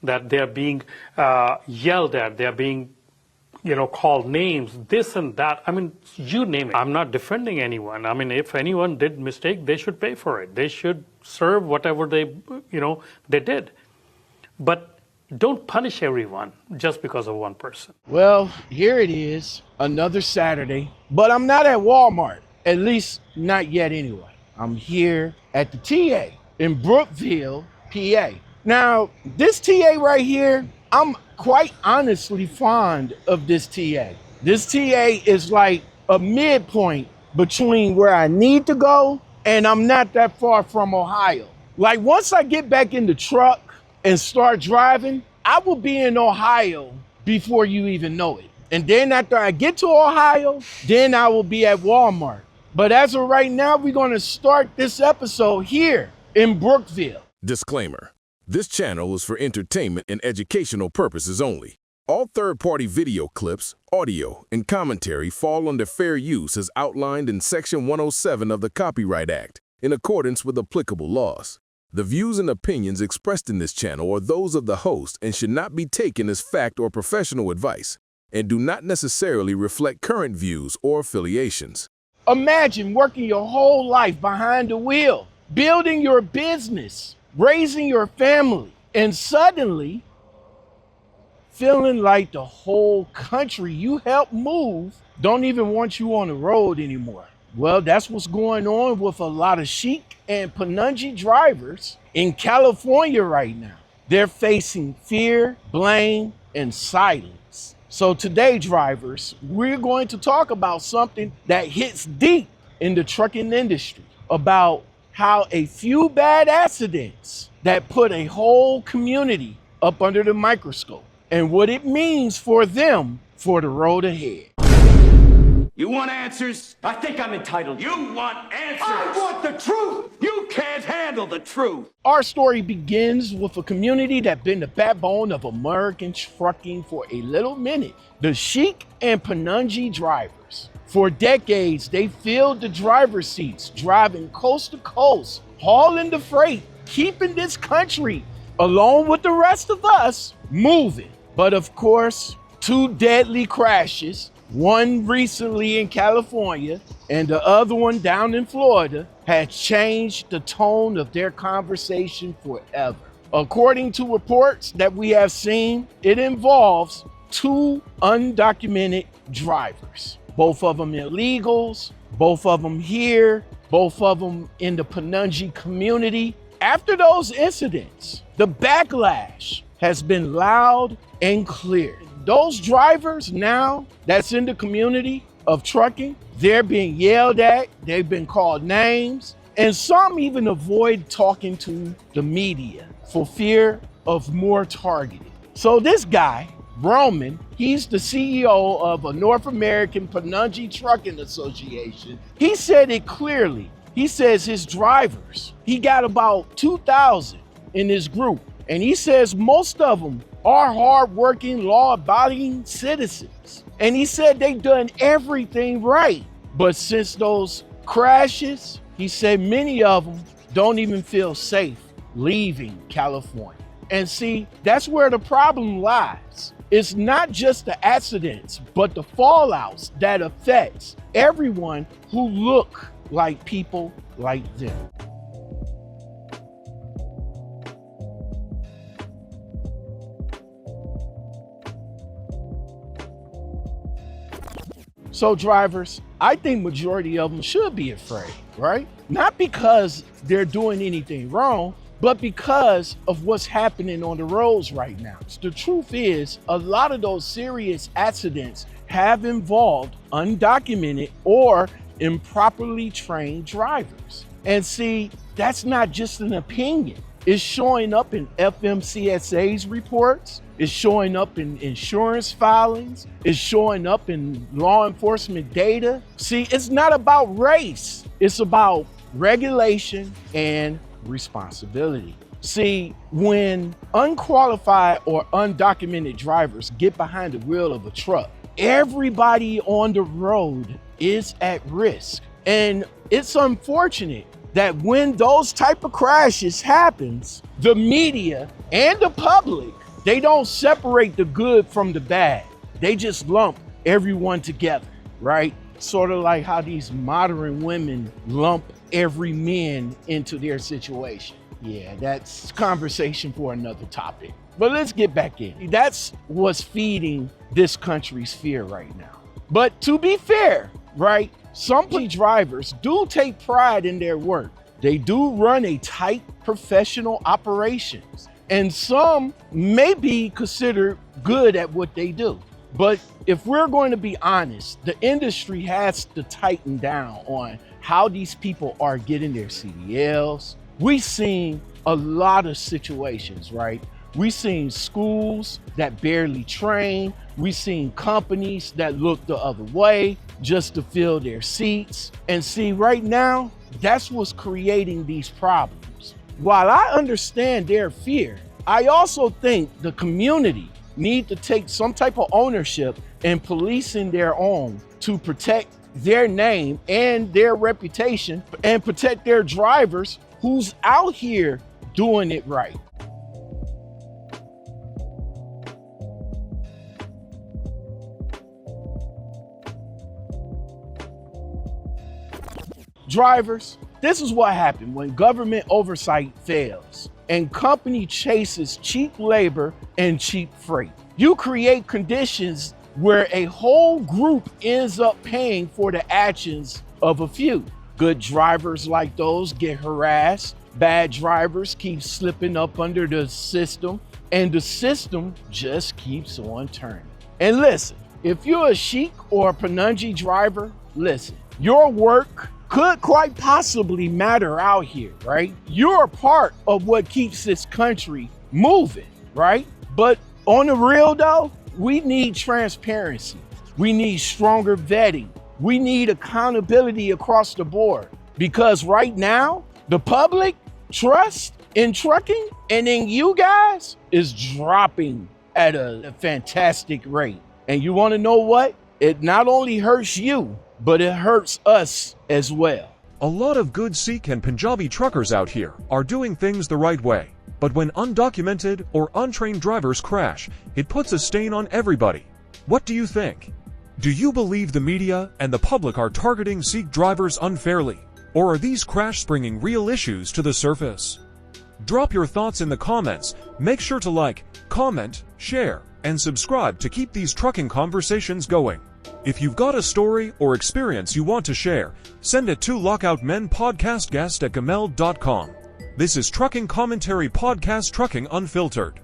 that they're being yelled at, they're being called names, this and that. I mean, you name it. I'm not defending anyone. I mean, if anyone did mistake, they should pay for it. They should serve whatever they did. But don't punish everyone just because of one person. Well, here it is, another Saturday, but I'm not at Walmart, at least not yet anyway. I'm here at the TA in Brookville, PA. Now, this TA right here, I'm quite honestly fond of this TA. This TA is like a midpoint between where I need to go and I'm not that far from Ohio. Like once I get back in the truck and start driving, I will be in Ohio before you even know it. And then after I get to Ohio, then I will be at Walmart. But as of right now, we're going to start this episode here in Brookville. Disclaimer. This channel is for entertainment and educational purposes only. All third-party video clips, audio, and commentary fall under fair use as outlined in Section 107 of the Copyright Act, in accordance with applicable laws. The views and opinions expressed in this channel are those of the host and should not be taken as fact or professional advice, and do not necessarily reflect current views or affiliations. Imagine working your whole life behind the wheel, building your business, raising your family, and suddenly feeling like the whole country you helped move don't even want you on the road anymore. Well, that's what's going on with a lot of Sikh and Punjabi drivers in California right now. They're facing fear, blame, and silence. So today, drivers, we're going to talk about something that hits deep in the trucking industry, about how a few bad accidents that put a whole community up under the microscope and what it means for them for the road ahead. You want answers? I think I'm entitled. You want answers? I want the truth! You can't handle the truth! Our story begins with a community that's been the backbone of American trucking for a little minute, the Sikh and Punjabi drivers. For decades, they filled the driver's seats, driving coast to coast, hauling the freight, keeping this country, along with the rest of us, moving. But of course, two deadly crashes, one recently in California and the other one down in Florida, had changed the tone of their conversation forever. According to reports that we have seen, it involves two undocumented drivers. Both of them illegals, both of them here, both of them in the Punjabi community. After those incidents, the backlash has been loud and clear. Those drivers now that's in the community of trucking, they're being yelled at, they've been called names, and some even avoid talking to the media for fear of more targeting. So this guy, Roman, he's the CEO of a North American Punjabi Trucking Association. He said it clearly. He says his drivers, he got about 2,000 in his group. And he says most of them are hardworking, law-abiding citizens. And he said they've done everything right. But since those crashes, he said many of them don't even feel safe leaving California. And see, that's where the problem lies. It's not just the accidents, but the fallouts that affects everyone who look like people like them. So drivers, I think majority of them should be afraid, right? Not because they're doing anything wrong, but because of what's happening on the roads right now. The truth is, a lot of those serious accidents have involved undocumented or improperly trained drivers. And see, that's not just an opinion. It's showing up in FMCSA's reports. It's showing up in insurance filings. It's showing up in law enforcement data. See, it's not about race. It's about regulation and responsibility. See, when unqualified or undocumented drivers get behind the wheel of a truck, everybody on the road is at risk. And it's unfortunate that when those type of crashes happens, the media and the public They don't separate the good from the bad. They just lump everyone together, right? Sort of like how these modern women lump every man into their situation. Yeah, that's conversation for another topic. But let's get back in. That's what's feeding this country's fear right now. But to be fair, right, some police drivers do take pride in their work. They do run a tight professional operations, and some may be considered good at what they do. But if we're going to be honest, the industry has to tighten down on how these people are getting their CDLs. We've seen a lot of situations, right? We've seen schools that barely train. We've seen companies that look the other way just to fill their seats. And see, right now, that's what's creating these problems. While I understand their fear, I also think the community need to take some type of ownership in policing their own to protect their name and their reputation and protect their drivers who's out here doing it right. Drivers, this is what happened when government oversight fails and company chases cheap labor and cheap freight. You create conditions where a whole group ends up paying for the actions of a few. Good drivers like those get harassed. Bad drivers keep slipping up under the system, and the system just keeps on turning. And listen, if you're a Sikh or a Punjabi driver, listen, your work could quite possibly matter out here, right? You're a part of what keeps this country moving, right? But on the real though, we need transparency. We need stronger vetting. We need accountability across the board, because right now, the public trust in trucking and in you guys is dropping at a fantastic rate. And you want to know what? It not only hurts you, but it hurts us as well. A lot of good Sikh and Punjabi truckers out here are doing things the right way. But when undocumented or untrained drivers crash, it puts a stain on everybody. What do you think? Do you believe the media and the public are targeting Sikh drivers unfairly? Or are these crashes bringing real issues to the surface? Drop your thoughts in the comments. Make sure to like, comment, share, and subscribe to keep these trucking conversations going. If you've got a story or experience you want to share, send it to lockoutmenpodcastguest@gmail.com. This is Trucking Commentary Podcast, Trucking Unfiltered.